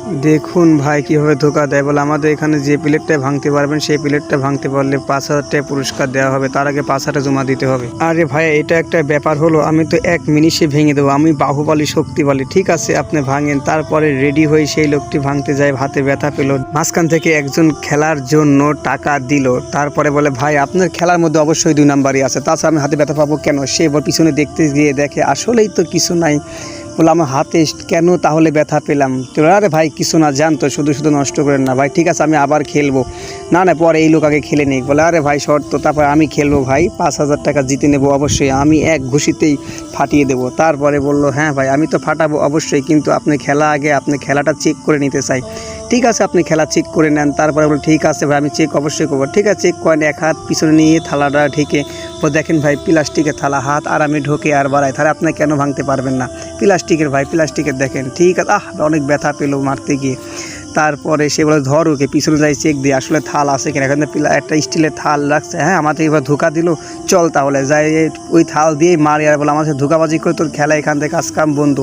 দেখুন ভাই কীভাবে ধোকা দেয়, বলে আমাদের এখানে যে প্লেটটা ভাঙতে পারবেন সেই প্লেটটা ভাঙতে পারলে 5,000 টাকা পুরস্কার দেওয়া হবে, তার আগে 5,000 জমা দিতে হবে। আরে ভাই এটা একটা ব্যাপার হলো, আমি তো 1 মিনিটে ভেঙে দেবো, আমি বাহুবলী শক্তিশালী। ঠিক আছে আপনি ভাঙেন। তারপরে রেডি হয়ে সেই লোকটি ভাঙতে যায়, হাতে ব্যথা পেল, মাঝখান থেকে একজন খেলার জন্য টাকা দিল, তারপরে বলে ভাই আপনার খেলার মধ্যে অবশ্যই 2 নাম্বারই আছে, তাছাড়া আমি হাতে ব্যথা পাবো কেন? সে এবার পিছনে দেখতে গিয়ে দেখে আসলেই তো কিছু নাই। বলে আমার হাতে কেন তাহলে ব্যথা পেলাম? তো আরে ভাই কিছু না, জানতো শুধু শুধু নষ্ট করেন না ভাই, ঠিক আছে আমি আবার খেলবো। না না পরে এই লোক আগে খেলে নিই। বলে আরে ভাই শর্ত, তারপর আমি খেলবো ভাই, 5,000 টাকা জিতে নেবো অবশ্যই, আমি এক ঘুষিতেই ফাটিয়ে দেবো। তারপরে বললো হ্যাঁ ভাই আমি তো ফাটাবো অবশ্যই, কিন্তু আপনি খেলা আগে আপনি খেলাটা চেক করে নিতে চাই। ঠিক আছে আপনি খেলা চেক করে নেন। তারপরে বলে ঠিক আছে ভাই আমি চেক অবশ্যই করবো। ঠিক আছে চেক করেন, এক হাত পিছনে নিয়ে থালাটা ঢেকে ও দেখেন ভাই প্লাস্টিকের থালা, হাত আর আমি ঢোকে আর বাড়াই, তাহলে আপনি কেন ভাঙতে পারবেন না? প্লাস্টিকের ভাই, প্লাস্টিকের দেখেন। ঠিক আছে অনেক ব্যথা পেলো মারতে গিয়ে। তারপরে সে বলে ধর ওকে, পিছনে যাই চেক দিয়ে আসলে থাল আছে কিনা, এখানে একটা স্টিলের থাল রাখছে। হ্যাঁ আমাকে এবার ধোকা দিল, চল তাহলে যাই ওই থাল দিয়েই মারি। আর বলে আমার সাথে ধোকাবাজি করে তোর খেলা এখান থেকে কাজ কাম বন্ধ।